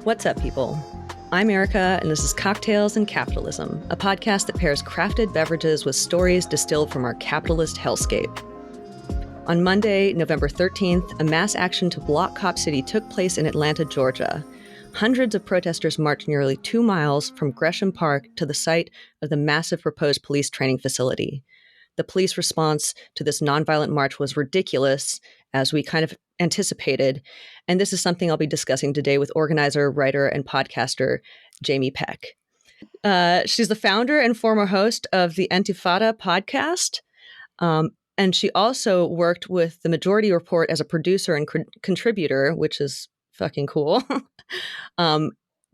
What's up, people? I'm Erica, and this is Cocktails and Capitalism, a podcast that pairs crafted beverages with stories distilled from our capitalist hellscape. On Monday, November 13th, a mass action to block Cop City took place in Atlanta, Georgia. Hundreds of protesters marched nearly 2 miles from Gresham Park to the site of the massive proposed police training facility. The police response to this nonviolent march was ridiculous, as we kind of anticipated, and this is something I'll be discussing today with organizer, writer, and podcaster Jamie Peck. She's the founder and former host of the Intifada podcast, and she also worked with the Majority Report as a producer and contributor, which is fucking cool.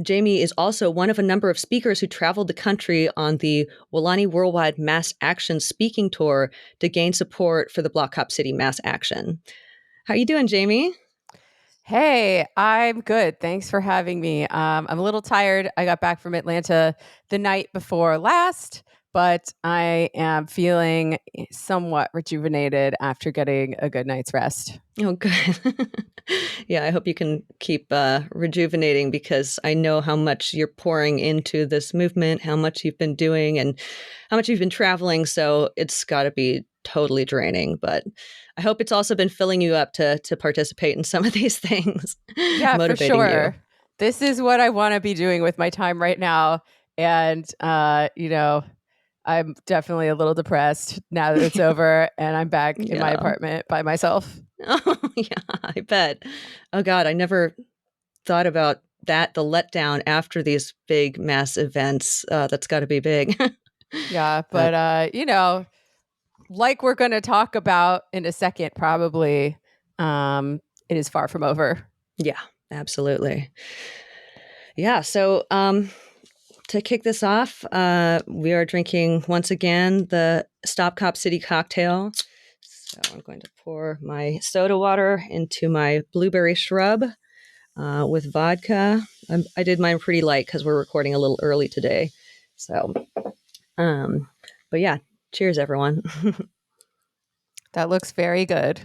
Jamie is also one of a number of speakers who traveled the country on the Walani Worldwide Mass Action Speaking Tour to gain support for the Block Cop City mass action. How are you doing, Jamie? Hey, I'm good. Thanks for having me. I'm a little tired. I got back from Atlanta the night before last, but I am feeling somewhat rejuvenated after getting a good night's rest. Oh, good. Yeah, I hope you can keep rejuvenating, because I know how much you're pouring into this movement, how much you've been doing, and how much you've been traveling. So it's got to be totally draining. But I hope it's also been filling you up to participate in some of these things. Yeah, for sure. You. This is what I want to be doing with my time right now. And, I'm definitely a little depressed now that it's over and I'm back in my apartment by myself. Oh, yeah, I bet. Oh, God, I never thought about that, the letdown after these big mass events. That's got to be big. Yeah, but, like we're going to talk about in a second, probably, it is far from over. Yeah, absolutely. Yeah, so to kick this off, we are drinking, once again, the Stop Cop City cocktail. So I'm going to pour my soda water into my blueberry shrub with vodka. I did mine pretty light because we're recording a little early today. So, but yeah, cheers, everyone. That looks very good.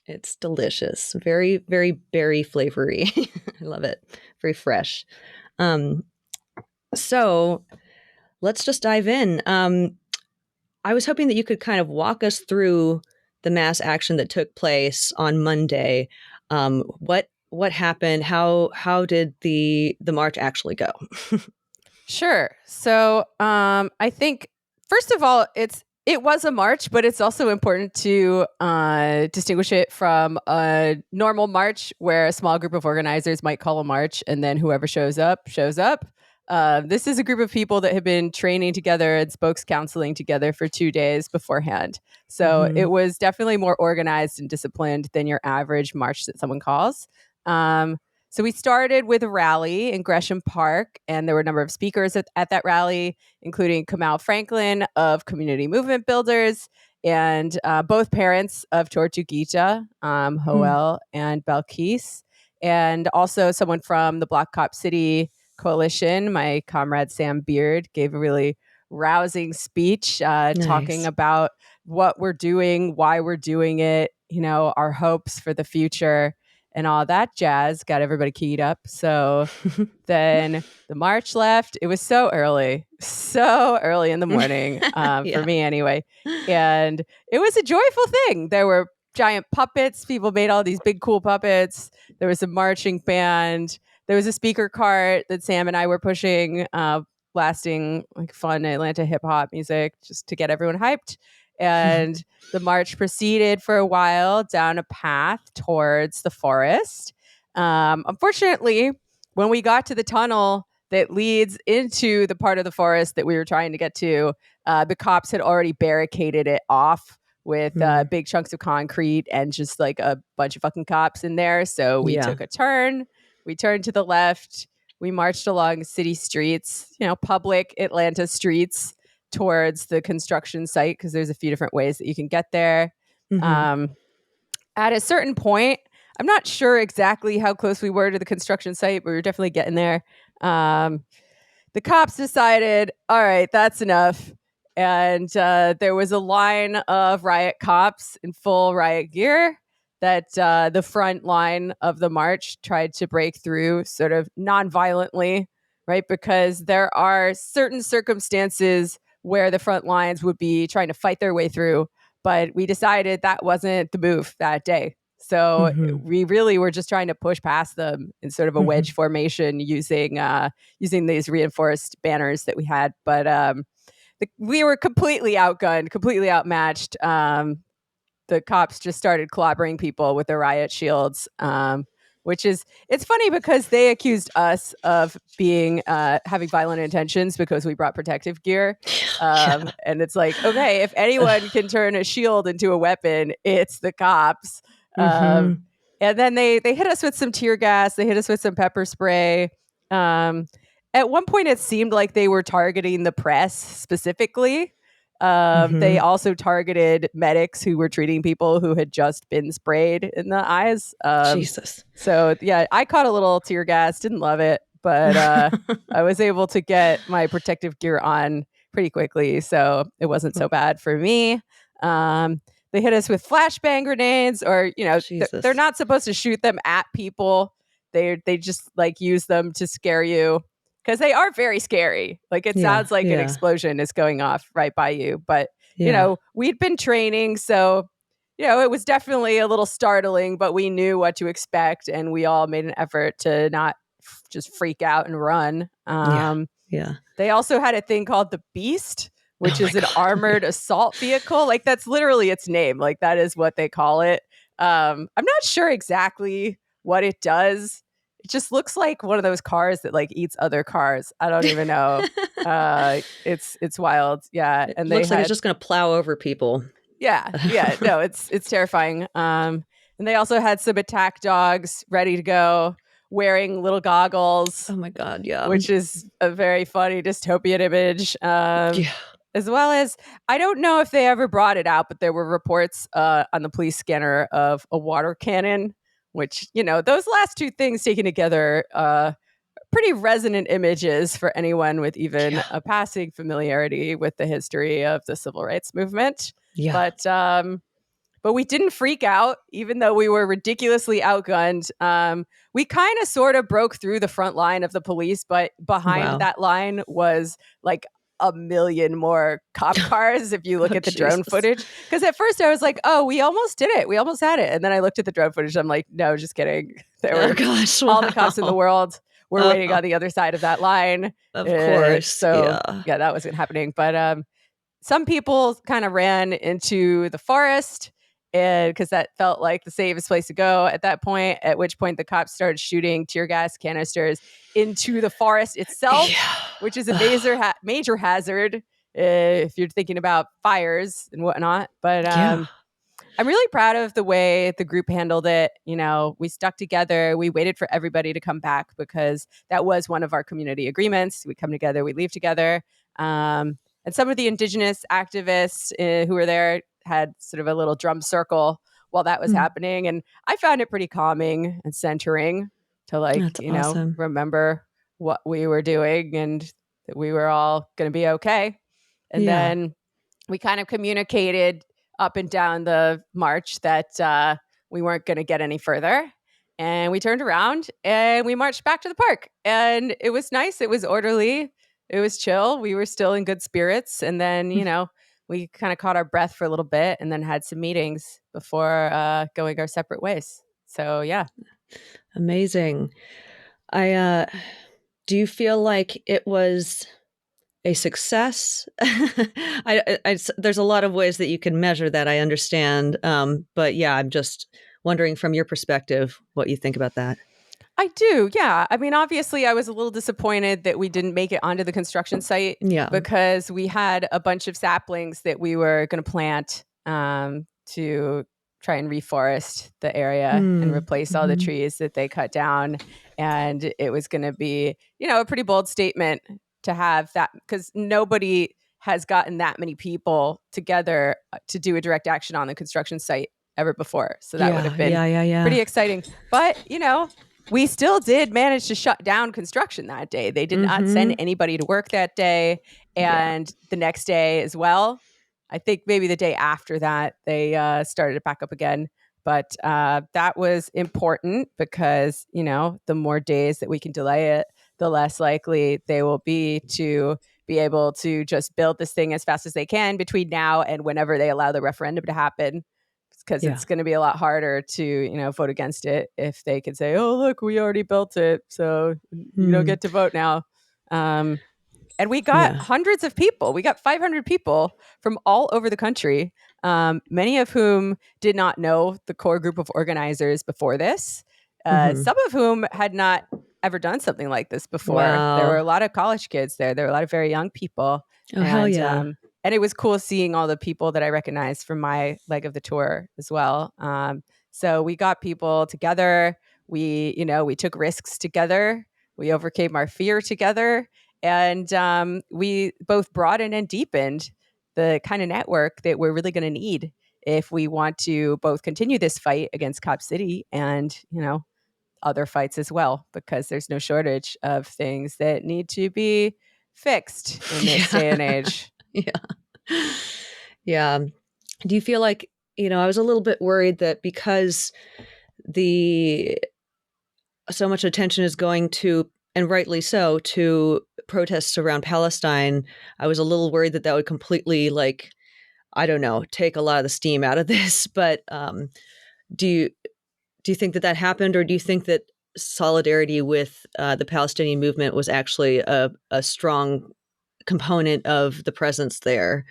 It's delicious. Very, very berry flavory. I love it. Very fresh. So let's just dive in. I was hoping that you could kind of walk us through the mass action that took place on Monday. What happened? How did the march actually go? Sure. So I think, first of all, it was a march, but it's also important to distinguish it from a normal march where a small group of organizers might call a march and then whoever shows up, shows up. This is a group of people that have been training together and spokes counseling together for 2 days beforehand. So it was definitely more organized and disciplined than your average march that someone calls. So we started with a rally in Gresham Park, and there were a number of speakers at that rally, including Kamal Franklin of Community Movement Builders and both parents of Tortuguita, Joel and Belkis, and also someone from the Block Cop City Coalition. My comrade Sam Beard gave a really rousing speech talking about what we're doing, why we're doing it, our hopes for the future, and all that jazz. Got everybody keyed up. So then the march left. It was so early in the morning for me anyway. And it was a joyful thing. There were giant puppets. People made all these big, cool puppets. There was a marching band. There was a speaker cart that Sam and I were pushing, blasting like fun Atlanta hip hop music just to get everyone hyped. And the march proceeded for a while down a path towards the forest. Unfortunately, when we got to the tunnel that leads into the part of the forest that we were trying to get to, the cops had already barricaded it off with big chunks of concrete and just like a bunch of fucking cops in there. So we took a turn. We turned to the left. We marched along city streets, public Atlanta streets, towards the construction site, because there's a few different ways that you can get there. At a certain point, I'm not sure exactly how close we were to the construction site, but we were definitely getting there. The cops decided, all right, that's enough. And there was a line of riot cops in full riot gear that the front line of the march tried to break through sort of non-violently, right? Because there are certain circumstances where the front lines would be trying to fight their way through, but we decided that wasn't the move that day. So we really were just trying to push past them in sort of a wedge formation using these reinforced banners that we had. But we were completely outgunned, completely outmatched. The cops just started clobbering people with their riot shields, it's funny because they accused us of being having violent intentions because we brought protective gear. And it's like, okay, if anyone can turn a shield into a weapon, it's the cops. And then they hit us with some tear gas. They hit us with some pepper spray. At one point, it seemed like they were targeting the press specifically. They also targeted medics who were treating people who had just been sprayed in the eyes. Jesus. So yeah, I caught a little tear gas, didn't love it, but I was able to get my protective gear on pretty quickly, so it wasn't so bad for me. They hit us with flashbang grenades, or they're not supposed to shoot them at people. They just like use them to scare you, because they are very scary. Like it sounds like an explosion is going off right by you, but we'd been training, so it was definitely a little startling, but we knew what to expect, and we all made an effort to not just freak out and run. They also had a thing called the Beast, which is an armored assault vehicle. Like that's literally its name. Like that is what they call it. I'm not sure exactly what it does. It just looks like one of those cars that like eats other cars. I don't even know. It's wild. Yeah. And it looks like it's just going to plow over people. Yeah. No, it's terrifying. And they also had some attack dogs ready to go, wearing little goggles. Oh my God. Yeah. Which is a very funny dystopian image. As well as, I don't know if they ever brought it out, but there were reports on the police scanner of a water cannon, which, those last two things taken together, pretty resonant images for anyone with even a passing familiarity with the history of the civil rights movement. But we didn't freak out, even though we were ridiculously outgunned. We kind of sort of broke through the front line of the police, but behind that line was like a million more cop cars if you look at the drone footage. Because at first I was like, oh, we almost did it. We almost had it. And then I looked at the drone footage. I'm like, no, just kidding. There were all the cops in the world were waiting on the other side of that line. Of course. So yeah, that wasn't happening. But some people kind of ran into the forest, and because that felt like the safest place to go at that point, at which point the cops started shooting tear gas canisters into the forest itself, which is a major hazard if you're thinking about fires and whatnot. But I'm really proud of the way the group handled it. We stuck together. We waited for everybody to come back because that was one of our community agreements. We come together, we leave together. And some of the indigenous activists who were there had sort of a little drum circle while that was happening. And I found it pretty calming and centering to awesome. Remember what we were doing and that we were all going to be okay. And then we kind of communicated up and down the march that we weren't going to get any further. And we turned around and we marched back to the park. And it was nice. It was orderly. It was chill. We were still in good spirits. And then, we kind of caught our breath for a little bit and then had some meetings before going our separate ways. So, yeah. Amazing. Do you feel like it was a success? There's a lot of ways that you can measure that, I understand. But yeah, I'm just wondering from your perspective what you think about that. I do, yeah. I mean, obviously, I was a little disappointed that we didn't make it onto the construction site because we had a bunch of saplings that we were going to plant to try and reforest the area and replace all the trees that they cut down. And it was going to be, a pretty bold statement to have that, because nobody has gotten that many people together to do a direct action on the construction site ever before. So that would have been pretty exciting. But, we still did manage to shut down construction that day. They did not send anybody to work that day. And the next day as well. I think maybe the day after that, they started it back up again. But that was important because, the more days that we can delay it, the less likely they will be to be able to just build this thing as fast as they can between now and whenever they allow the referendum to happen. Because Yeah. it's going to be a lot harder to, vote against it if they could say, oh, look, we already built it, so you don't get to vote now. And we got hundreds of people. We got 500 people from all over the country, many of whom did not know the core group of organizers before this. Some of whom had not ever done something like this before. Wow. There were a lot of college kids there. There were a lot of very young people. Oh, hell yeah. And it was cool seeing all the people that I recognized from my leg of the tour as well. So we got people together. We took risks together. We overcame our fear together. And we both broadened and deepened the kind of network that we're really going to need if we want to both continue this fight against Cop City and, other fights as well, because there's no shortage of things that need to be fixed in this day and age. Yeah. Do you feel like, I was a little bit worried that because so much attention is going to, and rightly so, to protests around Palestine, I was a little worried that would completely, take a lot of the steam out of this. But do you think that happened, or do you think that solidarity with the Palestinian movement was actually a strong component of the presence there?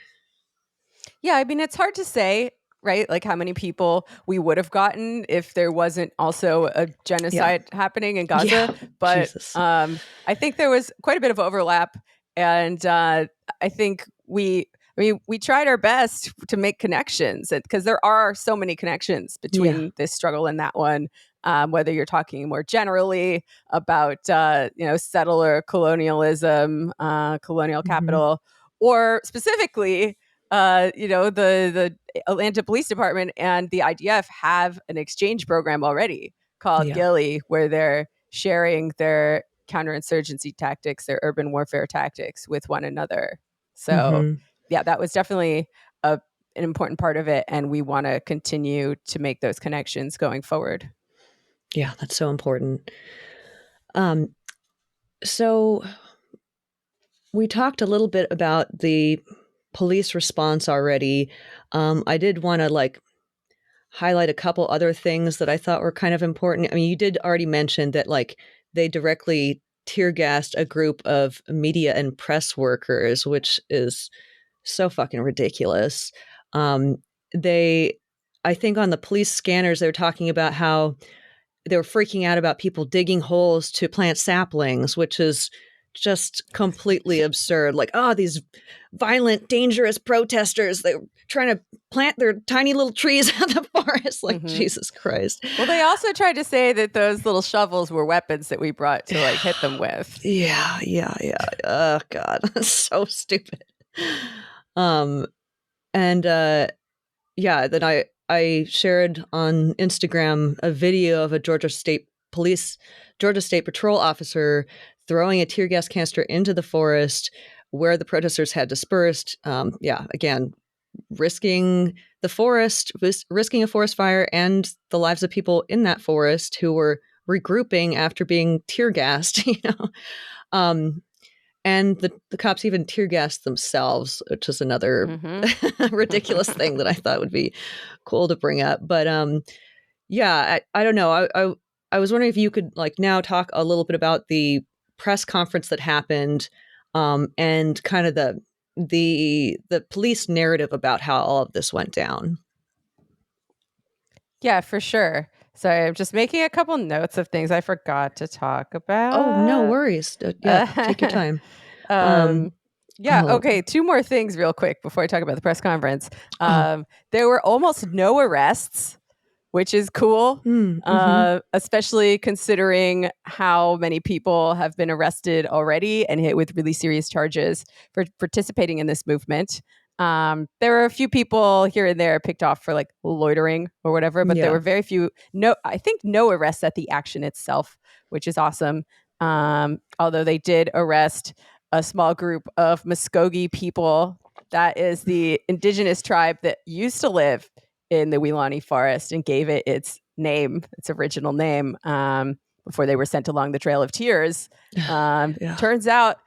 Yeah, I mean, it's hard to say, right? Like how many people we would have gotten if there wasn't also a genocide happening in Gaza. Yeah. But Jesus. I think there was quite a bit of overlap. And I think we tried our best to make connections, because there are so many connections between this struggle and that one. Whether you're talking more generally about, settler colonialism, colonial capital, or specifically, the Atlanta Police Department and the IDF have an exchange program already called Gilly, where they're sharing their counterinsurgency tactics, their urban warfare tactics with one another. So, that was definitely an important part of it. And we want to continue to make those connections going forward. Yeah, that's so important. So we talked a little bit about the police response already. I did want to highlight a couple other things that I thought were kind of important. I mean, you did already mention that they directly tear gassed a group of media and press workers, which is so fucking ridiculous. I think on the police scanners, they were talking about how they were freaking out about people digging holes to plant saplings, which is just completely absurd. These violent, dangerous protesters, they're trying to plant their tiny little trees in the forest. Jesus Christ. Well, they also tried to say that those little shovels were weapons that we brought to hit them with. Yeah. Oh God, that's so stupid. Then I shared on Instagram a video of a Georgia State Patrol officer throwing a tear gas canister into the forest where the protesters had dispersed. Again, risking the forest, risking a forest fire and the lives of people in that forest who were regrouping after being tear gassed, and the cops even tear gassed themselves, which is another ridiculous thing that I thought would be cool to bring up. But I don't know. I was wondering if you could now talk a little bit about the press conference that happened, and kind of the police narrative about how all of this went down. Yeah, for sure. Sorry, I'm just making a couple notes of things I forgot to talk about. Oh, no worries. Take your time. Okay. Two more things real quick before I talk about the press conference. There were almost no arrests, which is cool, especially considering how many people have been arrested already and hit with really serious charges for participating in this movement. There were a few people here and there picked off for loitering or whatever, but there were very few. I think no arrests at the action itself, which is awesome. Although they did arrest a small group of Muskogee people. That is the indigenous tribe that used to live in the Weelaunee Forest and gave it its name, its original name, before they were sent along the Trail of Tears. Yeah. Turns out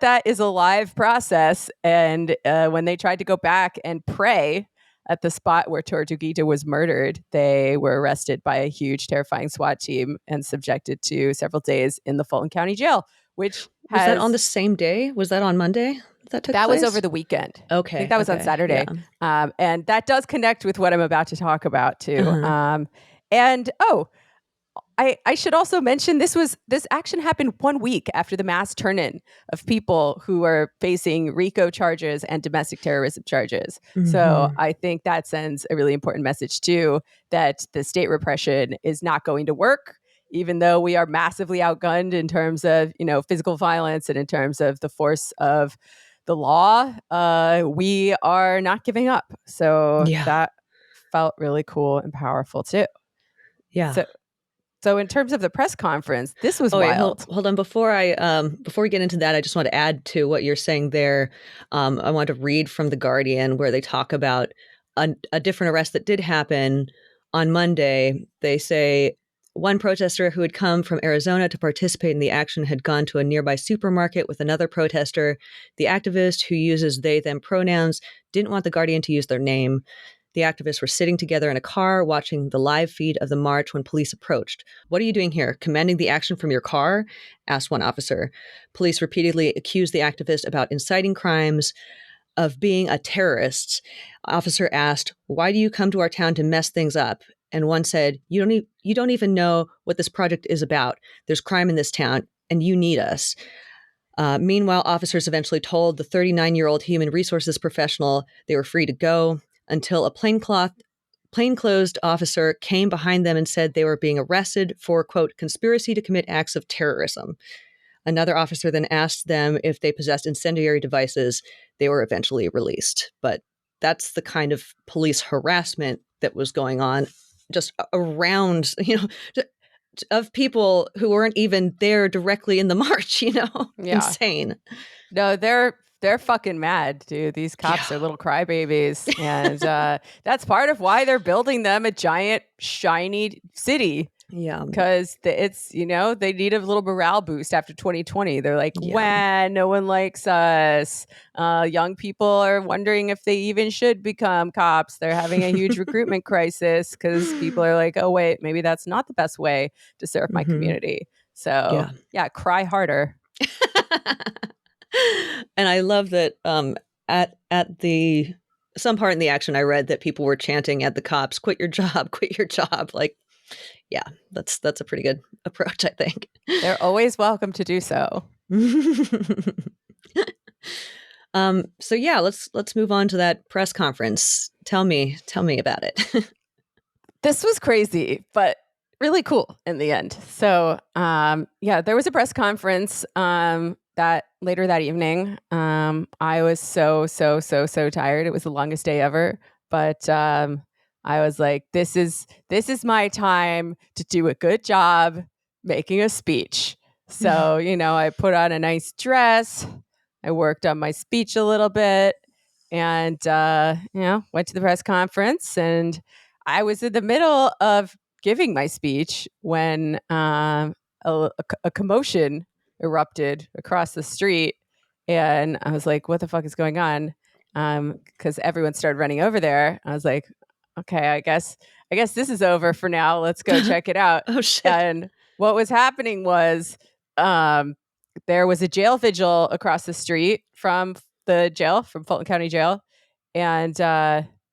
that is a live process. And when they tried to go back and pray at the spot where Tortuguita was murdered, they were arrested by a huge, terrifying SWAT team and subjected to several days in the Fulton County Jail, which Was that on the same day? Was that on Monday that took place? That was over the weekend. Okay. I think that was on Saturday. Yeah. And that does connect with what I'm about to talk about too. Uh-huh. I should also mention this action happened 1 week after the mass turn-in of people who are facing RICO charges and domestic terrorism charges. Mm-hmm. So I think that sends a really important message too, that the state repression is not going to work, even though we are massively outgunned in terms of, physical violence and in terms of the force of the law. We are not giving up. So that felt really cool and powerful too. Yeah. So in terms of the press conference, this was wild. Hold on. Before we get into that, I just want to add to what you're saying there. I want to read from The Guardian where they talk about a different arrest that did happen on Monday. They say one protester who had come from Arizona to participate in the action had gone to a nearby supermarket with another protester. The activist, who uses they, them pronouns, didn't want The Guardian to use their name. The activists were sitting together in a car watching the live feed of the march when police approached. "What are you doing here? Commanding the action from your car?" asked one officer. Police repeatedly accused the activist about inciting crimes, of being a terrorist. Officer asked, "Why do you come to our town to mess things up?" And one said, you don't even know what this project is about. There's crime in this town, and you need us." Meanwhile, officers eventually told the 39-year-old human resources professional they were free to go, until a plainclothes officer came behind them and said they were being arrested for, quote, "conspiracy to commit acts of terrorism." Another officer then asked them if they possessed incendiary devices. They were eventually released. But that's the kind of police harassment that was going on just around, of people who weren't even there directly in the march, Yeah. Insane. No, they're fucking mad, dude. These cops are little crybabies. And that's part of why they're building them a giant, shiny city. Yeah. Because it's, they need a little morale boost after 2020. They're like, no one likes us. Young people are wondering if they even should become cops. They're having a huge recruitment crisis because people are like, oh, wait, maybe that's not the best way to serve my community. So, cry harder. And I love that at the some part in the action I read that people were chanting at the cops, "Quit your job, quit your job." Like, yeah, that's a pretty good approach, I think. They're always welcome to do so. So yeah, let's move on to that press conference. Tell me about it. This was crazy, but really cool in the end. So, there was a press conference that later that evening. I was so tired. It was the longest day ever, but I was like, this is my time to do a good job making a speech. So, I put on a nice dress. I worked on my speech a little bit and, went to the press conference, and I was in the middle of giving my speech when a commotion erupted across the street. And I was like, what the fuck is going on? Because everyone started running over there. I was like, okay, I guess this is over for now. Let's go check it out. Oh, shit. And what was happening was there was a jail vigil across the street from the jail, from Fulton County Jail. And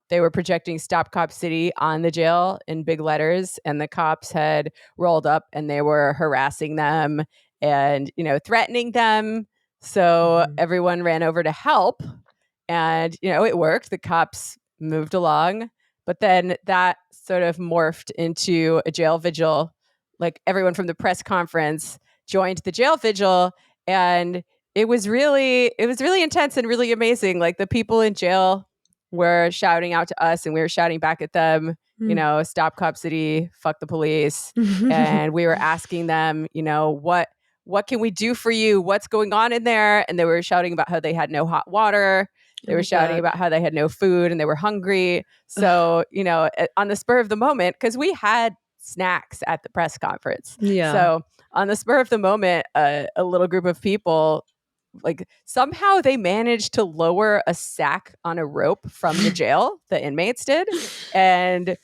they were projecting "Stop Cop City" on the jail in big letters. And the cops had rolled up and they were harassing them and, threatening them. So everyone ran over to help. And, it worked. The cops moved along. But then that sort of morphed into a jail vigil. Like, everyone from the press conference joined the jail vigil, and it was really intense and really amazing. Like, the people in jail were shouting out to us and we were shouting back at them, "Stop Cop City, fuck the police." And we were asking them, what can we do for you? What's going on in there? And they were shouting about how they had no hot water. They were shouting about how they had no food and they were hungry. So, on the spur of the moment, because we had snacks at the press conference. Yeah. So on the spur of the moment, a little group of people, like somehow they managed to lower a sack on a rope from the jail, the inmates did. And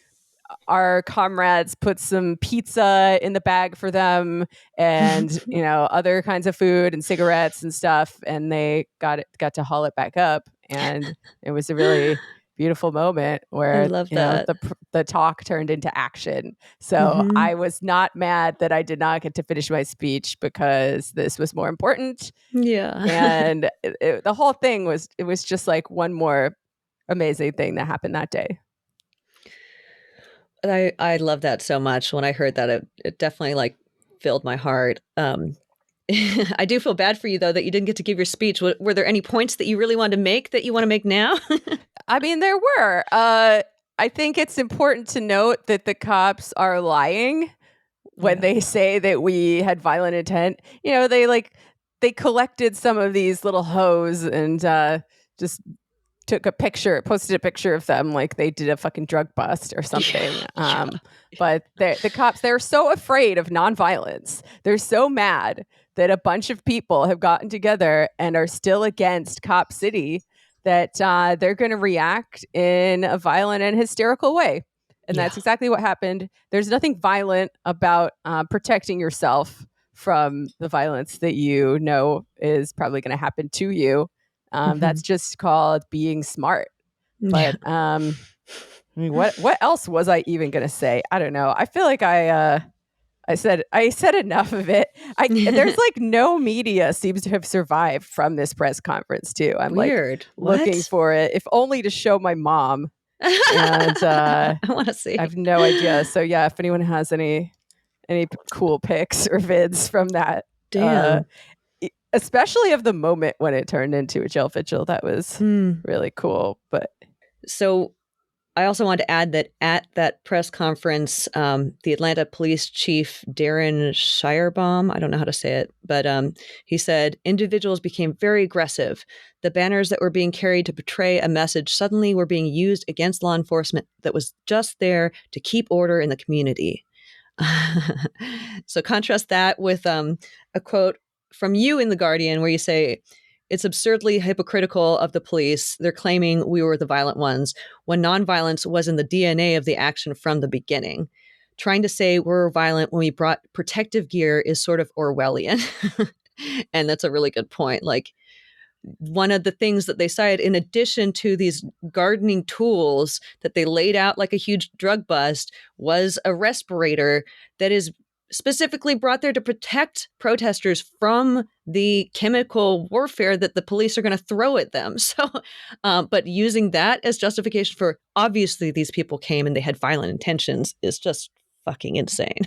our comrades put some pizza in the bag for them and, other kinds of food and cigarettes and stuff. And they got to haul it back up. And it was a really beautiful moment where, I love that. the talk turned into action. So I was not mad that I did not get to finish my speech because this was more important. Yeah. And the whole thing was just like one more amazing thing that happened that day. I love that so much. When I heard that, it definitely like filled my heart. I do feel bad for you though that you didn't get to give your speech. Were there any points that you really wanted to make that you want to make now? I mean, there were. I think it's important to note that the cops are lying when they say that we had violent intent. They collected some of these little hoes and just posted a picture of them like they did a fucking drug bust or something. But the cops, they're so afraid of nonviolence. They're so mad that a bunch of people have gotten together and are still against Cop City that they're going to react in a violent and hysterical way. And that's exactly what happened. There's nothing violent about protecting yourself from the violence that is probably going to happen to you. That's just called being smart. But I mean, what else was I even going to say? I don't know. I feel like I said enough of it. There's like no media seems to have survived from this press conference too. I'm Weird. Like looking for it, if only to show my mom. And I want to see. I have no idea. So yeah, if anyone has any cool pics or vids from that, damn. Especially of the moment when it turned into a jail vigil, that was really cool. But so I also want to add that at that press conference, the Atlanta police chief, Darren Shirebaum, I don't know how to say it, but he said individuals became very aggressive. The banners that were being carried to portray a message suddenly were being used against law enforcement that was just there to keep order in the community. So contrast that with a quote from you in The Guardian where you say, it's absurdly hypocritical of the police. They're claiming we were the violent ones when nonviolence was in the DNA of the action from the beginning. Trying to say we're violent when we brought protective gear is sort of Orwellian. And that's a really good point. Like, one of the things that they cited, in addition to these gardening tools that they laid out like a huge drug bust, was a respirator that is specifically brought there to protect protesters from the chemical warfare that the police are going to throw at them. So, but using that as justification for obviously these people came and they had violent intentions is just fucking insane.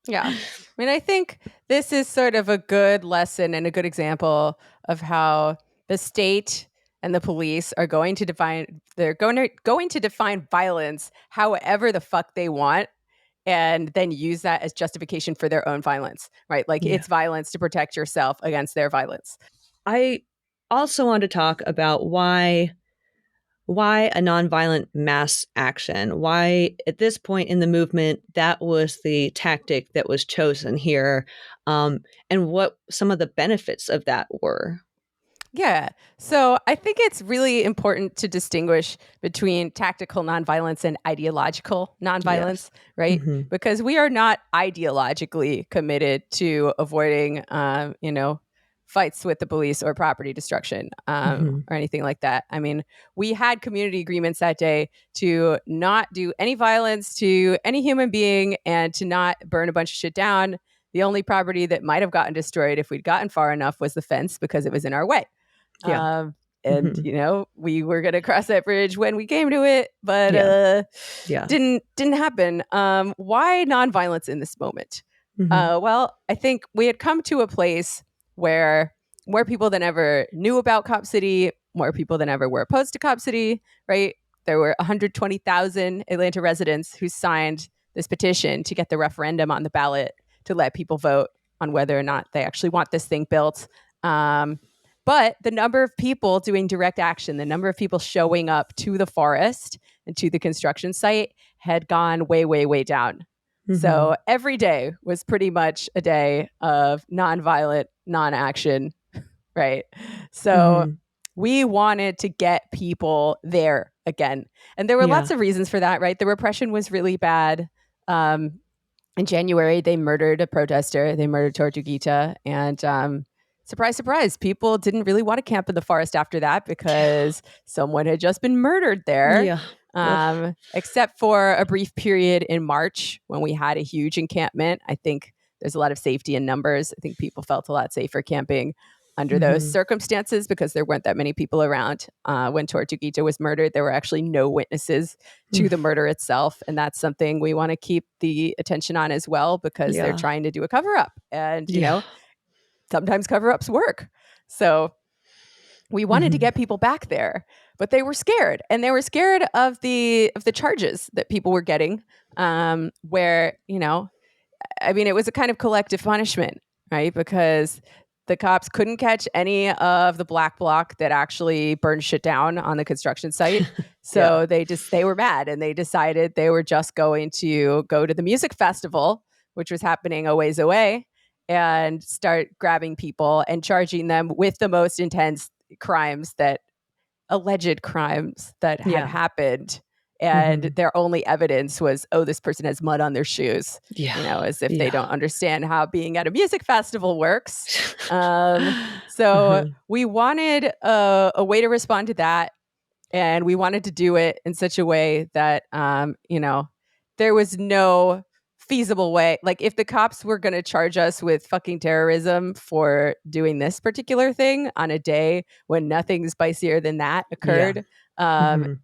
Yeah. I mean, I think this is sort of a good lesson and a good example of how the state and the police are going to define violence however the fuck they want, and then use that as justification for their own violence, right? Like it's violence to protect yourself against their violence. I also want to talk about why a nonviolent mass action, why at this point in the movement, that was the tactic that was chosen here, and what some of the benefits of that were. Yeah. So I think it's really important to distinguish between tactical nonviolence and ideological nonviolence, right? Mm-hmm. Because we are not ideologically committed to avoiding, fights with the police or property destruction or anything like that. I mean, we had community agreements that day to not do any violence to any human being and to not burn a bunch of shit down. The only property that might have gotten destroyed if we'd gotten far enough was the fence because it was in our way. Yeah. We were going to cross that bridge when we came to it, but didn't happen. Why nonviolence in this moment? Well, I think we had come to a place where more people than ever knew about Cop City, more people than ever were opposed to Cop City, right? There were 120,000 Atlanta residents who signed this petition to get the referendum on the ballot to let people vote on whether or not they actually want this thing built. But the number of people doing direct action, the number of people showing up to the forest and to the construction site had gone way, way, way down. So every day was pretty much a day of nonviolent non-action, right? So we wanted to get people there again. And there were lots of reasons for that, right? The repression was really bad. In January, they murdered a protester. They murdered Tortuguita. And surprise, surprise, people didn't really want to camp in the forest after that because someone had just been murdered there. Except for a brief period in March when we had a huge encampment. I think there's a lot of safety in numbers. I think people felt a lot safer camping under those circumstances because there weren't that many people around. When Tortuguita was murdered, there were actually no witnesses to the murder itself. And that's something we want to keep the attention on as well because they're trying to do a cover-up. And, you know, sometimes cover-ups work. So we wanted to get people back there, but they were scared. And they were scared of the charges that people were getting, where, you know, I mean, it was a kind of collective punishment, right? Because the cops couldn't catch any of the black bloc that actually burned shit down on the construction site. So they were mad and they decided they were just going to go to the music festival, which was happening a ways away, and start grabbing people and charging them with the most intense alleged crimes that had happened. And their only evidence was, oh, this person has mud on their shoes. You know, as if they don't understand how being at a music festival works. So we wanted a way to respond to that. And we wanted to do it in such a way that, you know, there was no feasible way. Like if the cops were going to charge us with fucking terrorism for doing this particular thing on a day when nothing spicier than that occurred,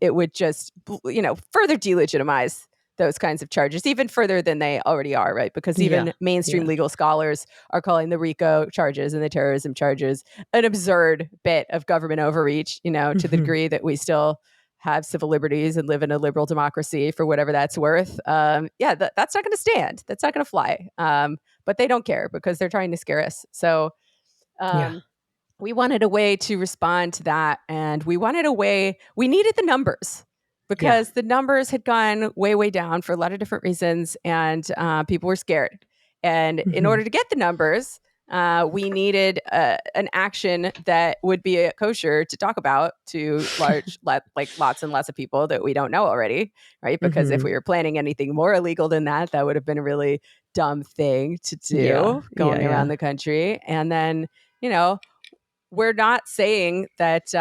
it would just, you know, further delegitimize those kinds of charges even further than they already are, right? Because even mainstream legal scholars are calling the RICO charges and the terrorism charges an absurd bit of government overreach, you know, to the degree that we still have civil liberties and live in a liberal democracy for whatever that's worth. That's not going to stand. That's not going to fly. But they don't care because they're trying to scare us. So we wanted a way to respond to that. And we needed the numbers because the numbers had gone way, way down for a lot of different reasons. And people were scared. And in order to get the numbers, we needed an action that would be kosher to talk about to lots and lots of people that we don't know already, right? Because if we were planning anything more illegal than that, that would have been a really dumb thing to do going around the country. And then, you know, we're not saying that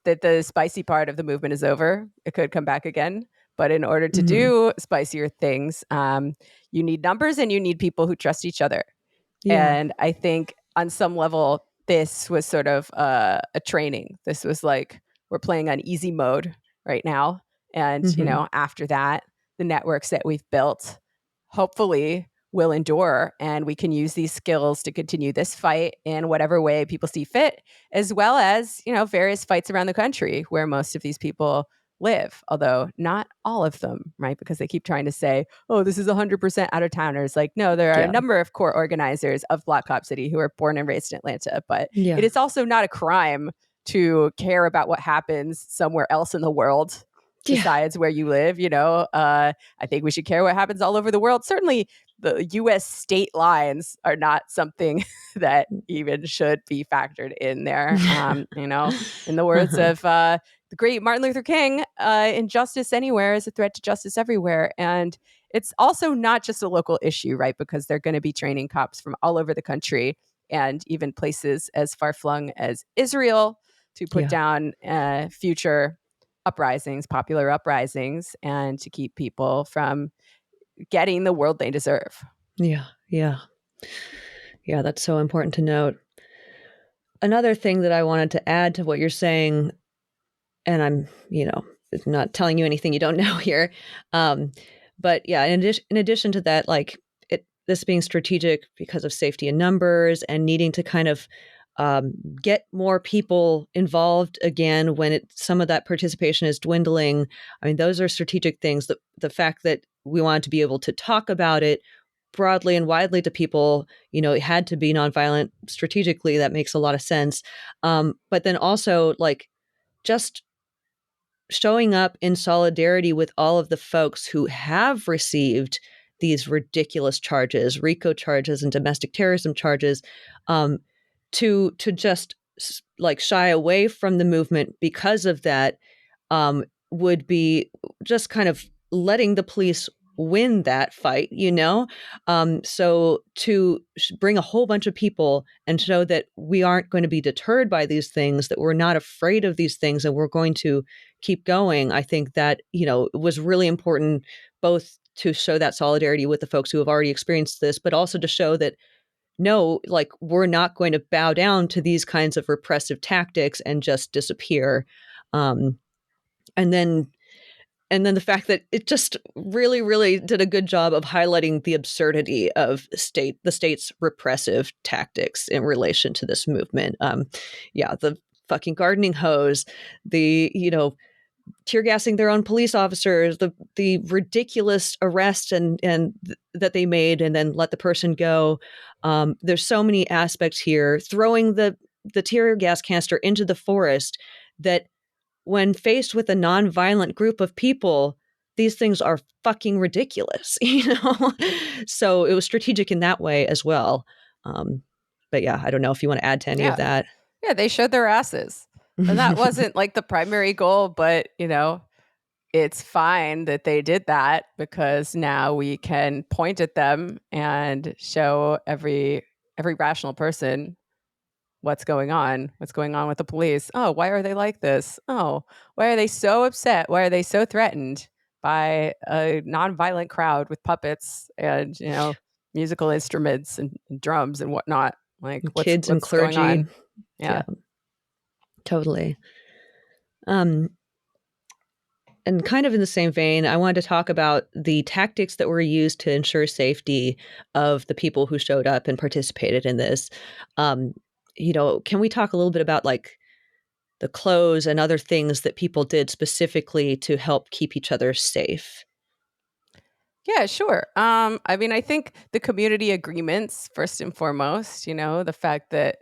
that the spicy part of the movement is over. It could come back again. But in order to do spicier things, you need numbers and you need people who trust each other. And I think on some level, this was sort of a training. This was like, we're playing on easy mode right now. And, you know, after that, the networks that we've built hopefully will endure. And we can use these skills to continue this fight in whatever way people see fit, as well as, you know, various fights around the country where most of these people live, although not all of them, right? Because they keep trying to say, oh, this is 100% out of towners. Like, no, there are a number of core organizers of Black Cop City who are born and raised in Atlanta, but it is also not a crime to care about what happens somewhere else in the world besides where you live. You know, I think we should care what happens all over the world. Certainly the US state lines are not something that even should be factored in there. You know, in the words of the great Martin Luther King, injustice anywhere is a threat to justice everywhere. And it's also not just a local issue, right? Because they're going to be training cops from all over the country and even places as far-flung as Israel to put down future uprisings, popular uprisings, and to keep people from getting the world they deserve. Yeah, that's so important to note. Another thing that I wanted to add to what you're saying, and I'm, you know, not telling you anything you don't know here, but yeah, in addition to that, like this being strategic because of safety in numbers and needing to kind of get more people involved again when some of that participation is dwindling. I mean, those are strategic things. The fact that we wanted to be able to talk about it broadly and widely to people, it had to be nonviolent strategically. That makes a lot of sense. But then also, like, just showing up in solidarity with all of the folks who have received these ridiculous charges, RICO charges and domestic terrorism charges, um, to just like shy away from the movement because of that, would be just kind of letting the police win that fight. So to bring a whole bunch of people and show that we aren't going to be deterred by these things, that we're not afraid of these things, and we're going to keep going, I think that, was really important, both to show that solidarity with the folks who have already experienced this, but also to show that no, like, we're not going to bow down to these kinds of repressive tactics and just disappear. Um, and then the fact that it just really, really did a good job of highlighting the absurdity of the state's repressive tactics in relation to this movement. The fucking gardening hose, the, tear gassing their own police officers, the ridiculous arrest that they made and then let the person go. There's so many aspects here. Throwing the tear gas canister into the forest, that when faced with a nonviolent group of people, these things are fucking ridiculous, So it was strategic in that way as well. But yeah, I don't know if you want to add to any of Yeah. that. Yeah, they showed their asses. And that wasn't like the primary goal, but it's fine that they did that, because now we can point at them and show every rational person what's going on with the police. Oh, why are they like this? Oh, why are they so upset? Why are they so threatened by a nonviolent crowd with puppets and, musical instruments and drums and whatnot? Like, Kids and what's going clergy. on? Yeah. Totally. And kind of in the same vein, I wanted to talk about the tactics that were used to ensure safety of the people who showed up and participated in this. Can we talk a little bit about like the clothes and other things that people did specifically to help keep each other safe? Yeah, sure. I think the community agreements, first and foremost, the fact that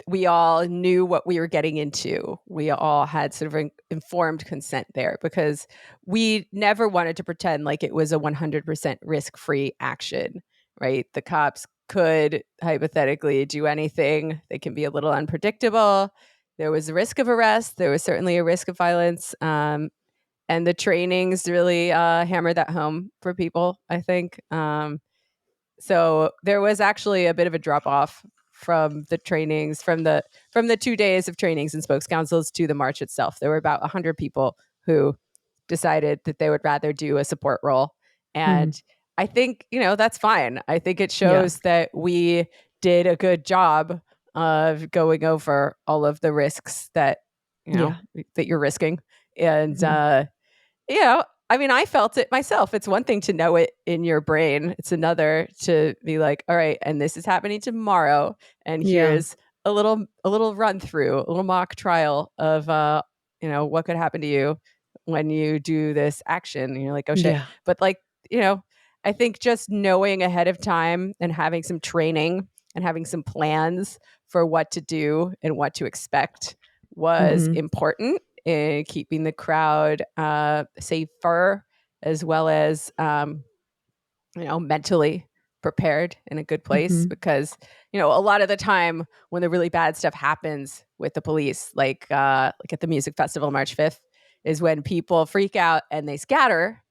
we all knew what we were getting into. We all had sort of informed consent there, because we never wanted to pretend like it was a 100% risk-free action, right? The cops could hypothetically do anything. They can be a little unpredictable. There was a risk of arrest. There was certainly a risk of violence. And the trainings really hammered that home for people, I think. So there was actually a bit of a drop off from the trainings, from the 2 days of trainings and spokes councils to the march itself. There were about 100 people who decided that they would rather do a support role. And I think, that's fine. I think it shows that we did a good job of going over all of the risks that, that you're risking. And, I felt it myself. It's one thing to know it in your brain. It's another to be like, all right, and this is happening tomorrow. And here's a little run through, a little mock trial of, what could happen to you when you do this action. And you're like, oh shit. Yeah. But like, I think just knowing ahead of time and having some training and having some plans for what to do and what to expect was important in keeping the crowd safer, as well as mentally prepared in a good place. Because a lot of the time when the really bad stuff happens with the police, like at the music festival March 5th, is when people freak out and they scatter,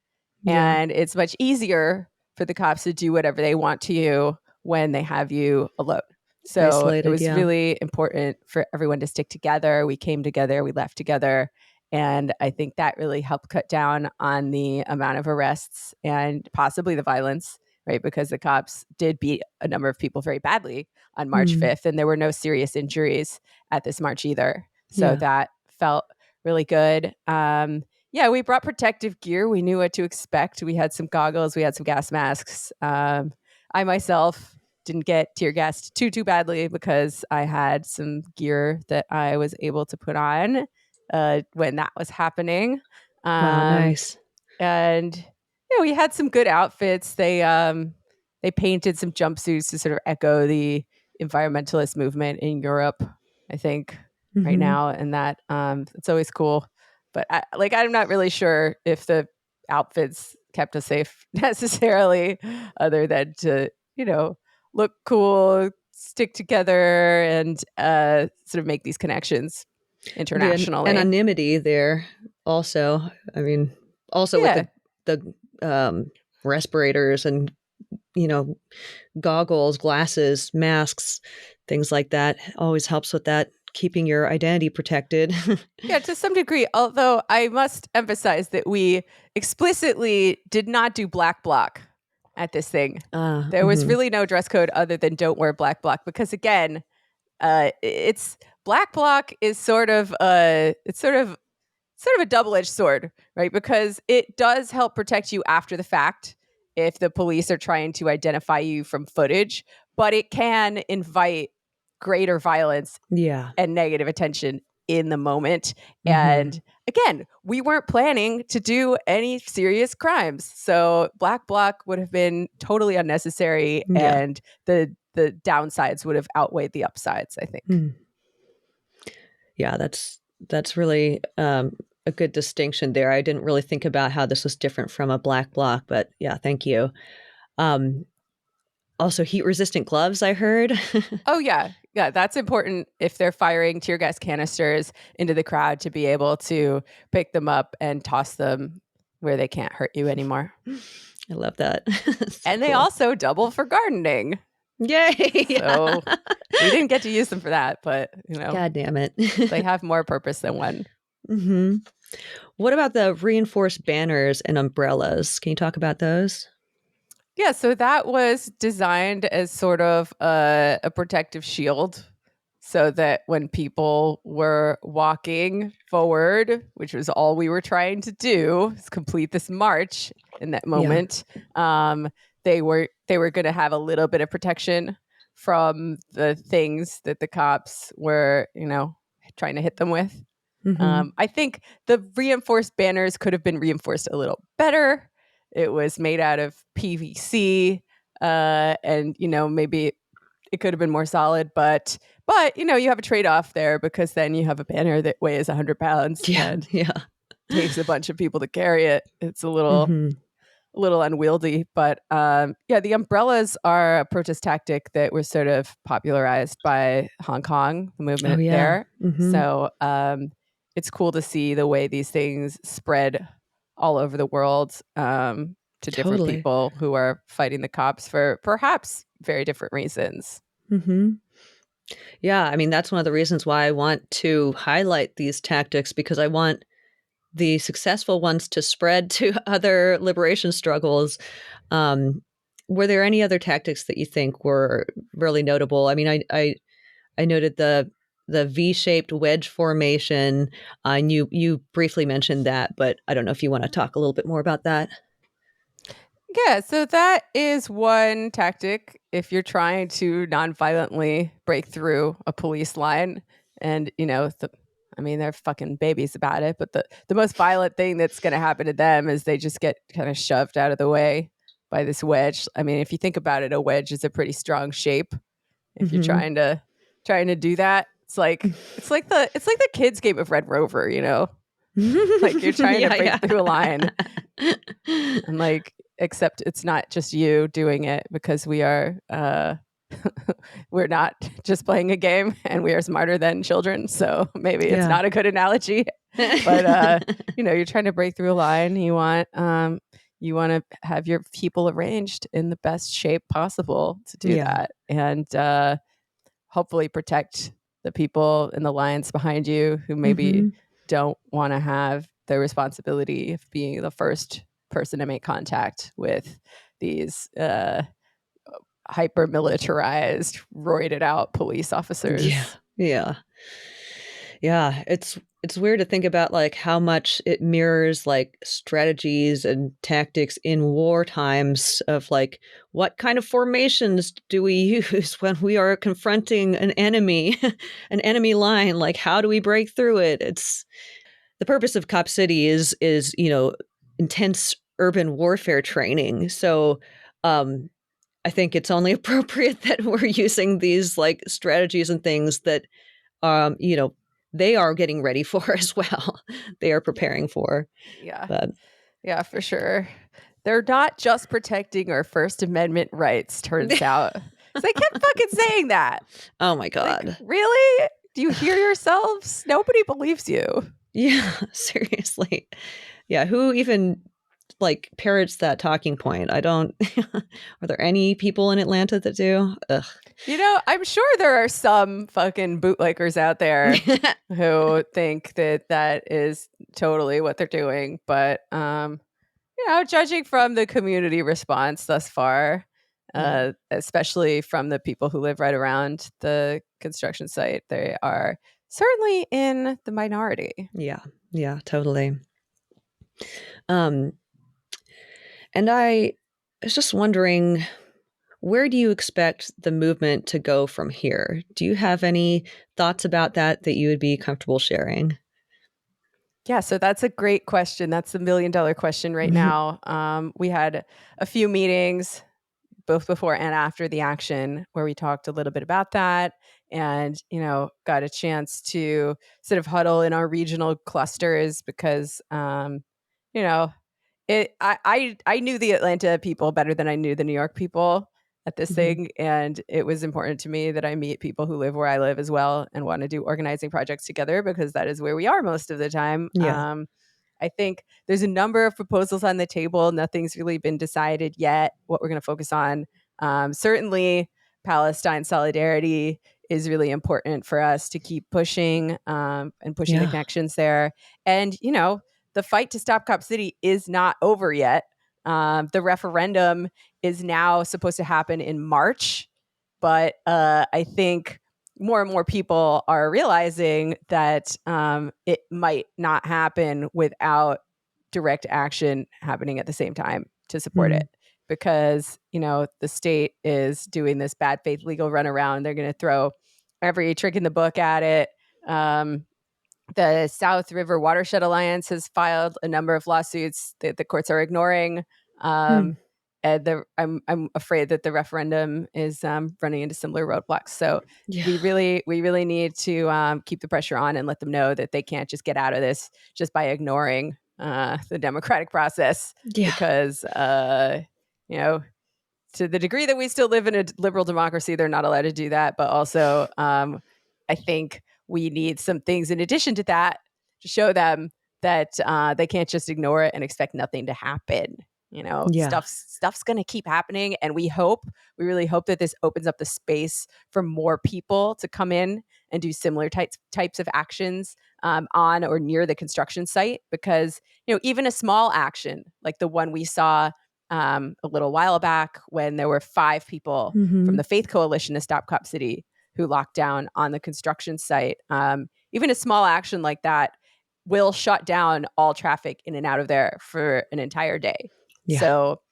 and it's much easier for the cops to do whatever they want to you when they have you alone. So Isolated, it was really important for everyone to stick together. We came together, we left together. And I think that really helped cut down on the amount of arrests and possibly the violence, right? Because the cops did beat a number of people very badly on March 5th, and there were no serious injuries at this march either. So that felt really good. We brought protective gear. We knew what to expect. We had some goggles, we had some gas masks. I myself didn't get tear gassed too badly, because I had some gear that I was able to put on when that was happening. Wow, nice. And we had some good outfits. They they painted some jumpsuits to sort of echo the environmentalist movement in Europe, I think, right now. And that it's always cool. But I'm not really sure if the outfits kept us safe necessarily, other than to, look cool, stick together, and sort of make these connections internationally. The anonymity there also. I mean, also with the respirators and, goggles, glasses, masks, things like that always helps with that, keeping your identity protected. Yeah, to some degree, although I must emphasize that we explicitly did not do black bloc at this thing. There was really no dress code other than don't wear black bloc, because again, it's black bloc is sort of a double-edged sword, right? Because it does help protect you after the fact if the police are trying to identify you from footage, but it can invite greater violence and negative attention in the moment. And again, we weren't planning to do any serious crimes, so black bloc would have been totally unnecessary, and the downsides would have outweighed the upsides, I think. Yeah, that's really a good distinction there. I didn't really think about how this was different from a black bloc, but yeah, thank you. Also, heat-resistant gloves, I heard. Oh, yeah. Yeah, that's important if they're firing tear gas canisters into the crowd, to be able to pick them up and toss them where they can't hurt you anymore. I love that. And they also double for gardening. Yay! So we didn't get to use them for that, but, God damn it. They have more purpose than one. What about the reinforced banners and umbrellas? Can you talk about those? Yeah, so that was designed as sort of a protective shield, so that when people were walking forward, which was all we were trying to do, is complete this march in that moment, they were going to have a little bit of protection from the things that the cops were, trying to hit them with. I think the reinforced banners could have been reinforced a little better. It was made out of PVC, and maybe it could have been more solid, but you have a trade-off there, because then you have a banner that weighs 100 pounds and takes a bunch of people to carry it. It's a little unwieldy, but the umbrellas are a protest tactic that was sort of popularized by Hong Kong, the movement there. So it's cool to see the way these things spread all over the world, to different people who are fighting the cops for perhaps very different reasons. Yeah, I mean, that's one of the reasons why I want to highlight these tactics, because I want the successful ones to spread to other liberation struggles. Were there any other tactics that you think were really notable? I mean, I noted the V-shaped wedge formation. And you briefly mentioned that, but I don't know if you want to talk a little bit more about that. Yeah, so that is one tactic if you're trying to nonviolently break through a police line. And, they're fucking babies about it, but the most violent thing that's going to happen to them is they just get kind of shoved out of the way by this wedge. I mean, if you think about it, a wedge is a pretty strong shape. If you're trying to do that, it's like the kids' game of Red Rover, like you're trying to break through a line, and except it's not just you doing it, because we are we're not just playing a game, and we are smarter than children, so maybe it's not a good analogy. But you're trying to break through a line. You want to have your people arranged in the best shape possible to do that, and hopefully protect the people in the lines behind you who maybe don't want to have the responsibility of being the first person to make contact with these hyper militarized, roided out police officers. Yeah. It's weird to think about how much it mirrors strategies and tactics in war times of what kind of formations do we use when we are confronting an enemy, an enemy line? How do we break through it? It's the purpose of Cop City is intense urban warfare training. So I think it's only appropriate that we're using these like strategies and things that, you know, they are getting ready for as well. They are preparing for. Yeah. But Yeah, for sure. They're not just protecting our First Amendment rights, turns out. So they kept fucking saying that. oh my Like, God. really? Do you hear yourselves? Nobody believes you. Yeah, seriously. Yeah, who even like parrots that talking point? I don't. Are there any people in Atlanta that do? Ugh. You know, I'm sure there are some fucking bootleggers out there who think that that is totally what they're doing. But, you know, judging from the community response thus far, especially from the people who live right around the construction site, they are certainly in the minority. Yeah, totally. And I was just wondering, where do you expect the movement to go from here? Do you have any thoughts about that you would be comfortable sharing? Yeah, so that's a great question. That's the $1 million question right now. We had a few meetings, both before and after the action, where we talked a little bit about that, and got a chance to sort of huddle in our regional clusters because you know I knew the Atlanta people better than I knew the New York people at this thing, and it was important to me that I meet people who live where I live as well and want to do organizing projects together because that is where we are most of the time. Yeah. I think there's a number of proposals on the table. Nothing's really been decided yet what we're going to focus on. Certainly, Palestine solidarity is really important for us to keep pushing and pushing the Yeah. connections there. And, the fight to stop Cop City is not over yet. The referendum is now supposed to happen in March, but I think more and more people are realizing that it might not happen without direct action happening at the same time to support it. Because, the state is doing this bad faith legal runaround. They're going to throw every trick in the book at it. The South River Watershed Alliance has filed a number of lawsuits that the courts are ignoring. And I'm afraid that the referendum is running into similar roadblocks. So we really need to keep the pressure on and let them know that they can't just get out of this just by ignoring the democratic process. Because to the degree that we still live in a liberal democracy, they're not allowed to do that. But also, I think we need some things in addition to that to show them that they can't just ignore it and expect nothing to happen. Stuff's going to keep happening. And we really hope that this opens up the space for more people to come in and do similar types of actions on or near the construction site. Because, even a small action like the one we saw a little while back when there were 5 people from the Faith Coalition to Stop Cop City who locked down on the construction site. Even a small action like that will shut down all traffic in and out of there for an entire day. Yeah. So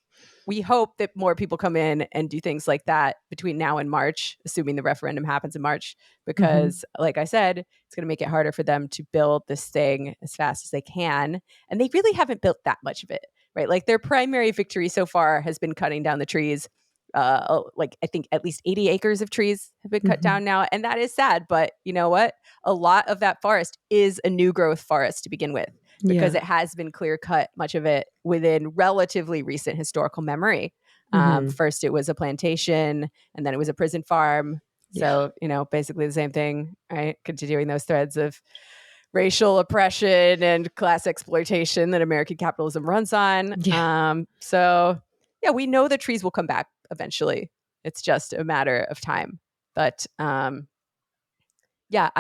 we hope that more people come in and do things like that between now and March, assuming the referendum happens in March, because like I said, it's going to make it harder for them to build this thing as fast as they can. And they really haven't built that much of it, right? Like their primary victory so far has been cutting down the trees. Like I think at least 80 acres of trees have been cut down now. And that is sad. But you know what? A lot of that forest is a new growth forest to begin with, because it has been clear cut, much of it within relatively recent historical memory. First, it was a plantation, and then it was a prison farm. So, basically the same thing, right? Continuing those threads of racial oppression and class exploitation that American capitalism runs on. So, we know the trees will come back eventually. It's just a matter of time. But I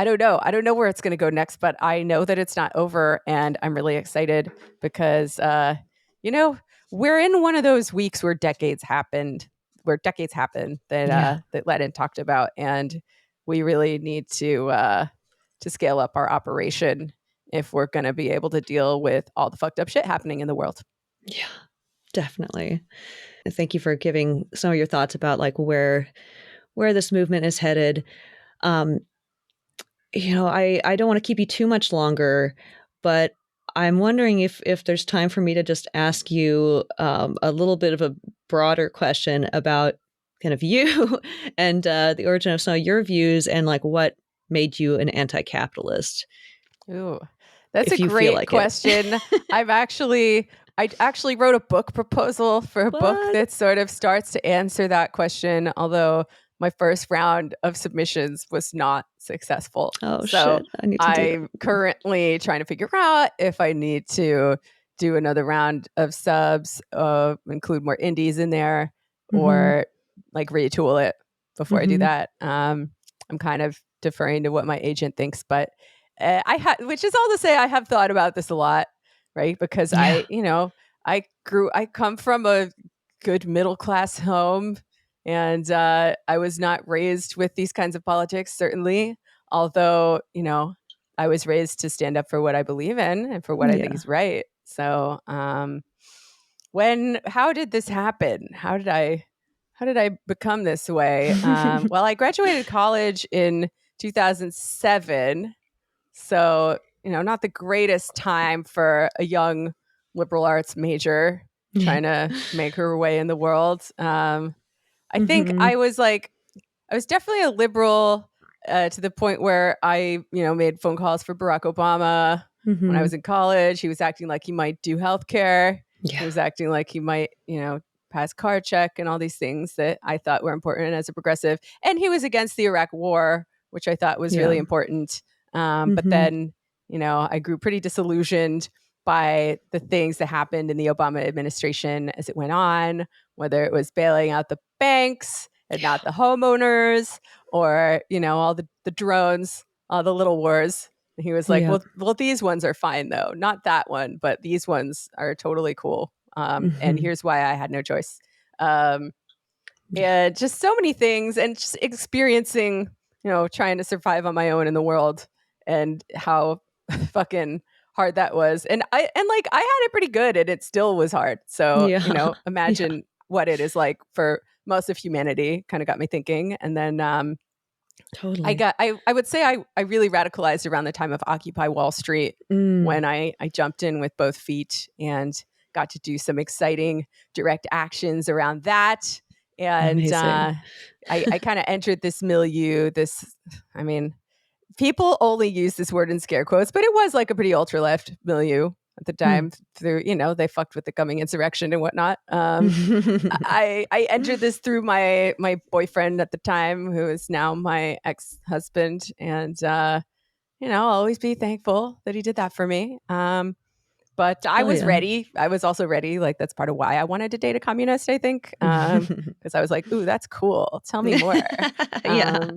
don't know. I don't know where it's going to go next, but I know that it's not over, and I'm really excited because, we're in one of those weeks where decades happen that that Lennon talked about, and we really need to scale up our operation if we're going to be able to deal with all the fucked up shit happening in the world. Yeah, definitely. Thank you for giving some of your thoughts about like where this movement is headed. I don't want to keep you too much longer, but I'm wondering if there's time for me to just ask you a little bit of a broader question about kind of you and the origin of some of your views and like what made you an anti-capitalist. Ooh, that's a If you feel great like it. question. I actually wrote a book proposal for a book What? that sort of starts to answer that question, although my first round of submissions was not successful. Oh So shit! I need to do that. I'm currently trying to figure out if I need to do another round of subs, include more indies in there, Mm-hmm. or like retool it before I do Mm-hmm. that. I'm kind of deferring to what my agent thinks, but which is all to say, I have thought about this a lot, right? Because Yeah. I come from a good middle class home, and I was not raised with these kinds of politics, certainly. Although, I was raised to stand up for what I believe in and for what I think Yeah. is right. So, how did this happen? How did I become this way? Well, I graduated college in 2007. So, not the greatest time for a young liberal arts major Yeah. trying to make her way in the world. I think Mm-hmm. I was definitely a liberal to the point where I, made phone calls for Barack Obama when I Mm-hmm. was in college. He was acting like he might do healthcare. He Yeah. was acting like he might, pass card check and all these things that I thought were important as a progressive. And he was against the Iraq War, which I thought was Yeah. really important. But Mm-hmm. then, I grew pretty disillusioned by the things that happened in the Obama administration as it went on, whether it was bailing out the banks and not the homeowners, or all the drones, all the little wars. And he was like, Yeah. well, these ones are fine though, not that one, but these ones are totally cool. And Mm-hmm. here's why I had no choice. And just so many things, and just experiencing, trying to survive on my own in the world, and how fucking hard that was. And I had it pretty good, and it still was hard. So, Yeah. Yeah. imagine what it is like for most of humanity. Kind of got me thinking. And then Totally. I would say I really radicalized around the time of Occupy Wall Street, Mm. when I jumped in with both feet and got to do some exciting direct actions around that. And Amazing. I kind of entered this milieu. I mean, people only use this word in scare quotes, but it was like a pretty ultra left milieu at the Hmm. time. Through, they fucked with the coming insurrection and whatnot. I entered this through my boyfriend at the time, who is now my ex-husband, and I'll always be thankful that he did that for me. But I Hell was yeah. ready. I was also ready. Like, that's part of why I wanted to date a communist, I think, because I was like, "Ooh, that's cool. Tell me more." Yeah.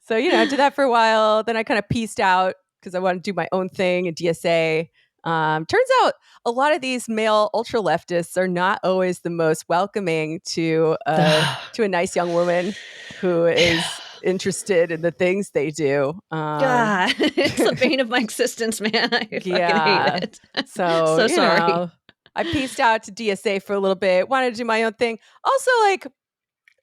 So, I did that for a while. Then I kind of pieced out because I wanted to do my own thing in DSA. Turns out a lot of these male ultra leftists are not always the most welcoming to a nice young woman who is interested in the things they do. God, it's the bane of my existence, man. I fucking hate Yeah. it. So, So sorry. I pieced out to DSA for a little bit, wanted to do my own thing. Also, like,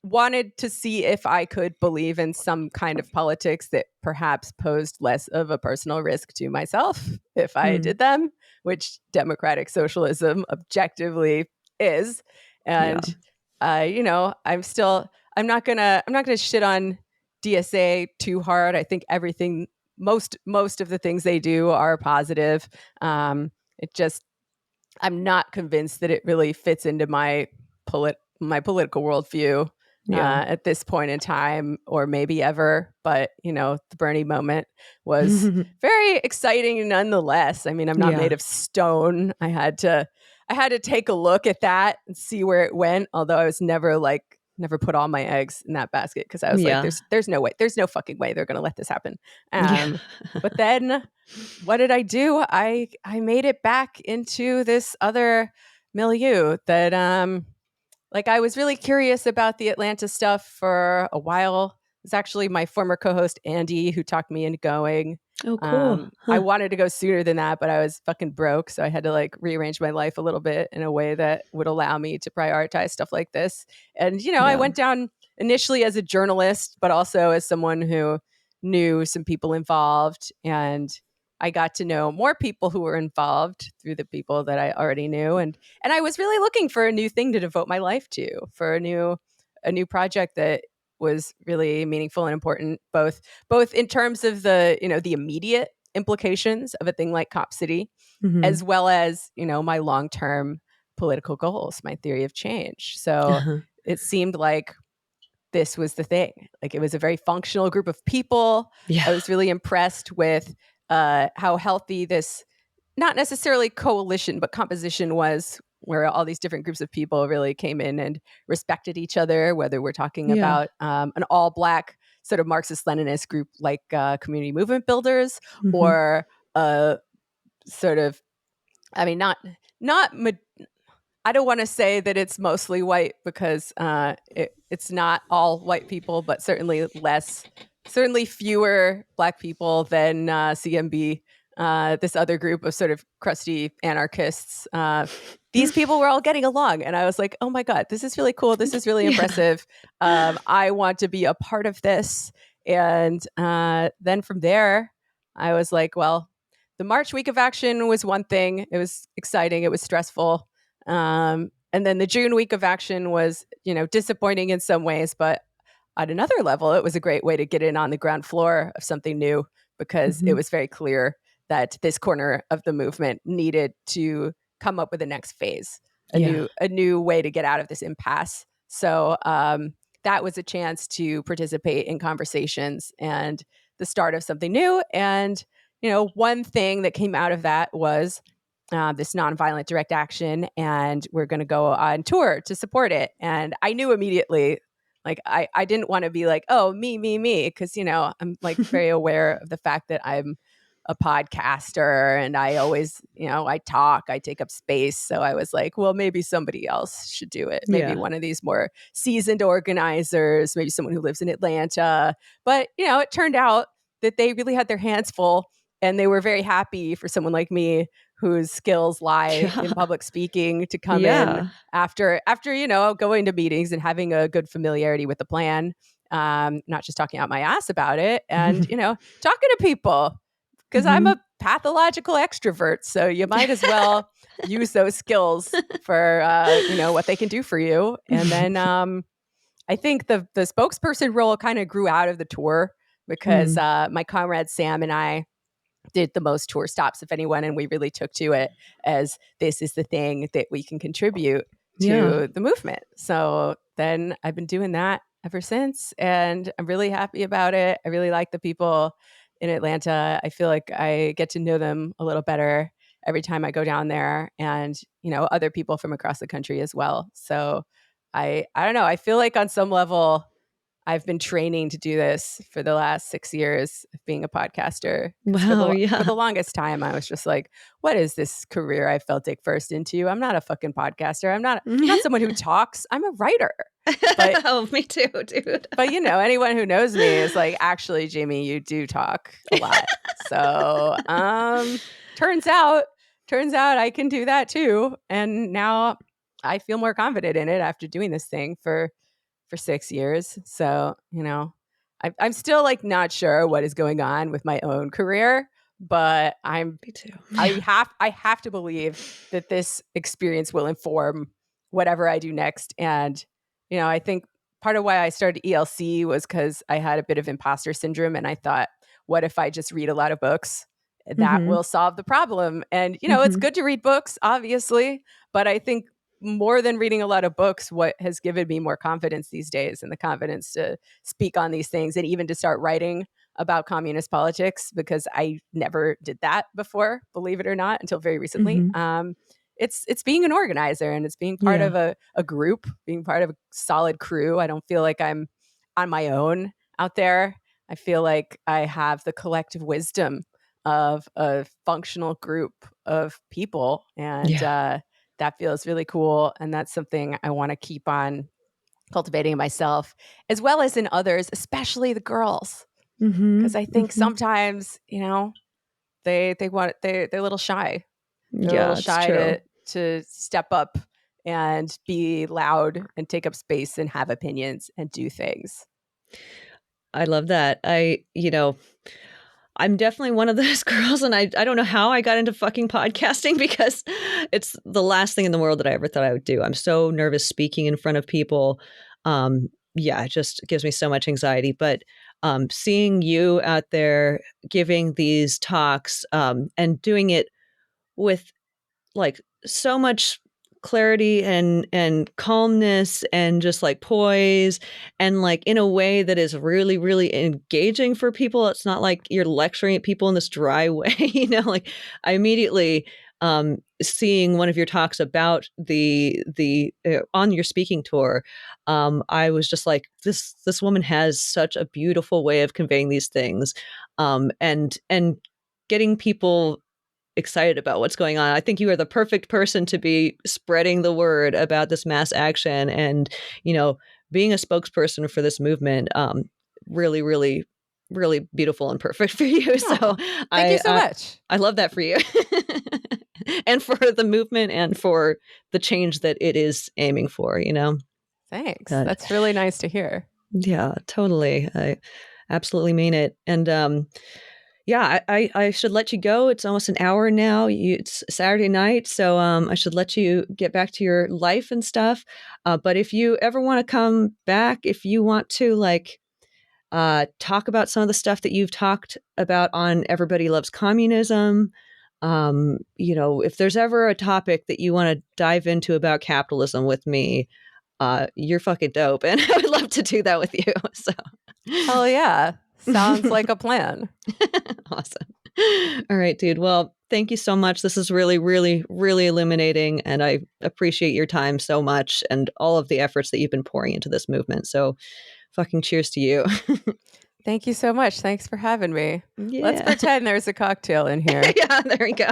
wanted to see if I could believe in some kind of politics that perhaps posed less of a personal risk to myself if I Hmm. did them, which democratic socialism objectively is. Yeah. And I'm not gonna shit on DSA too hard. I think everything most of the things they do are positive. It just I'm not convinced that it really fits into my political worldview Yeah. at this point in time, or maybe ever. But the Bernie moment was very exciting nonetheless. I mean, I'm not Yeah. made of stone. I had to take a look at that and see where it went. Although I was never put all my eggs in that basket, because I was like, Yeah. there's no way, there's no fucking way they're gonna let this happen. Yeah. But then what did I do? I made it back into this other milieu that like, I was really curious about the Atlanta stuff for a while. It's actually my former co-host Andy who talked me into going. Oh, cool. I Huh. wanted to go sooner than that, but I was fucking broke, so I had to like rearrange my life a little bit in a way that would allow me to prioritize stuff like this. And I Yeah. went down initially as a journalist, but also as someone who knew some people involved, and I got to know more people who were involved through the people that I already knew. And I was really looking for a new thing to devote my life to, for a new a new project that was really meaningful and important, both in terms of the the immediate implications of a thing like Cop City, as well as my long-term political goals, my theory of change. So it seemed like this was the thing. Like, it was a very functional group of people. I was really impressed with how healthy this, not necessarily coalition, but composition was, where all these different groups of people really came in and respected each other, whether we're talking about an all-Black sort of Marxist-Leninist group like Community Movement Builders, or sort of, I mean, I don't want to say that it's mostly white, because it's not all white people, but certainly fewer Black people than CMB, this other group of sort of crusty anarchists. These people were all getting along, and I was like, oh my God, this is really cool. This is really impressive. I want to be a part of this. And then from there, I was like, well, the March week of action was one thing. It was exciting. It was stressful. And then the June week of action was, disappointing in some ways, but at another level, it was a great way to get in on the ground floor of something new, because it was very clear that this corner of the movement needed to come up with the next phase, a new way to get out of this impasse. So that was a chance to participate in conversations and the start of something new. And one thing that came out of that was this nonviolent direct action, and we're going to go on tour to support it. And I knew immediately, like, I didn't want to be like, oh, me, because, I'm like very aware of the fact that I'm a podcaster, and I always, I talk, I take up space. So I was like, well, maybe somebody else should do it. Maybe one of these more seasoned organizers, maybe someone who lives in Atlanta. But, it turned out that they really had their hands full, and they were very happy for someone like me, whose skills lie in public speaking, to come in after going to meetings and having a good familiarity with the plan, not just talking out my ass about it, and talking to people, because I'm a pathological extrovert. So you might as well use those skills for what they can do for you. And then I think the spokesperson role kind of grew out of the tour, because my comrade Sam and I did the most tour stops of anyone, and we really took to it as, this is the thing that we can contribute to the movement. So then I've been doing that ever since, and I'm really happy about it. I really like the people in Atlanta. I feel like I get to know them a little better every time I go down there, and other people from across the country as well. So I don't know, I feel like on some level I've been training to do this for the last 6 years of being a podcaster. Wow, for the longest time, I was just like, what is this career I fell dick first into? I'm not a fucking podcaster. I'm not someone who talks. I'm a writer. But, oh, me too, dude. But, anyone who knows me is like, actually, Jamie, you do talk a lot. So turns out I can do that too. And now I feel more confident in it after doing this thing for 6 years. So, I'm still like not sure what is going on with my own career, but Me too. I have to believe that this experience will inform whatever I do next. And, I think part of why I started ELC was because I had a bit of imposter syndrome, and I thought, what if I just read a lot of books? That will solve the problem. And, it's good to read books, obviously, but I think more than reading a lot of books, what has given me more confidence these days, and the confidence to speak on these things, and even to start writing about communist politics, because I never did that before, believe it or not, until very recently. It's being an organizer, and it's being part of a group, being part of a solid crew. I don't feel like I'm on my own out there. I feel like I have the collective wisdom of a functional group of people, and that feels really cool. And that's something I want to keep on cultivating in myself, as well as in others, especially the girls. Because I think sometimes, they're a little shy. They're a little shy to step up and be loud and take up space and have opinions and do things. I love that. I'm definitely one of those girls, and I don't know how I got into fucking podcasting, because it's the last thing in the world that I ever thought I would do. I'm so nervous speaking in front of people. Yeah, it just gives me so much anxiety. But seeing you out there giving these talks and doing it with like so much clarity and calmness and just like poise and like in a way that is really really engaging for people. It's not like you're lecturing at people in this dry way, like I immediately seeing one of your talks about the on your speaking tour, I was just like, this woman has such a beautiful way of conveying these things, and getting people excited about what's going on. I think you are the perfect person to be spreading the word about this mass action and, being a spokesperson for this movement. Really, really, really beautiful and perfect for you. Oh, so thank you so much. I love that for you and for the movement and for the change that it is aiming for, Thanks. That's really nice to hear. Yeah, totally. I absolutely mean it. And, yeah, I should let you go. It's almost an hour now. It's Saturday night, so I should let you get back to your life and stuff. But if you ever want to come back, if you want to talk about some of the stuff that you've talked about on Everybody Loves Communism, if there's ever a topic that you want to dive into about capitalism with me, you're fucking dope, and I would love to do that with you. So, hell yeah. Sounds like a plan. Awesome. All right, dude. Well, thank you so much. This is really, really, really illuminating. And I appreciate your time so much and all of the efforts that you've been pouring into this movement. So fucking cheers to you. Thank you so much. Thanks for having me. Yeah. Let's pretend there's a cocktail in here. Yeah, there we go.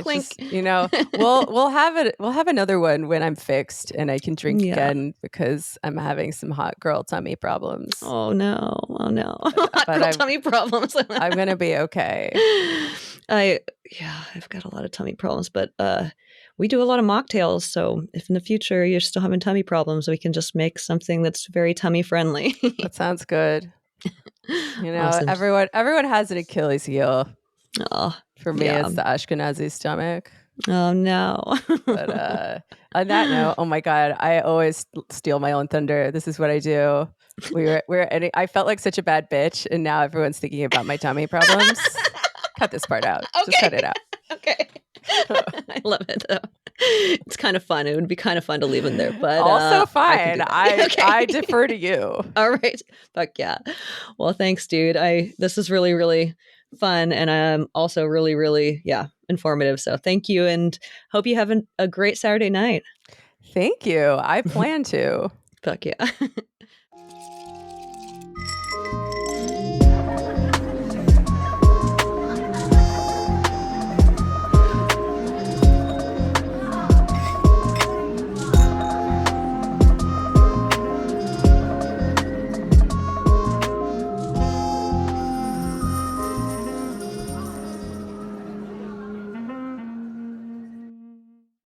Clink. We'll have another one when I'm fixed and I can drink again because I'm having some hot girl tummy problems. Oh no. Hot girl tummy problems. I'm gonna be okay. I've got a lot of tummy problems, but we do a lot of mocktails. So if in the future you're still having tummy problems, we can just make something that's very tummy friendly. That sounds good. Awesome. Everyone has an Achilles heel. Oh, for me, it's the Ashkenazi stomach. Oh no. But on that note, oh my God, I always steal my own thunder. This is what I do. I felt like such a bad bitch, and now everyone's thinking about my tummy problems. Cut this part out. Okay. Just cut it out. Okay. I love it though. It's kind of fun. It would be kind of fun to leave in there, but also fine. I defer to you. All right. Fuck yeah. Well, thanks, dude. This is really, really fun, and I'm also really, really, informative. So thank you, and hope you have a great Saturday night. Thank you. I plan to. Fuck yeah.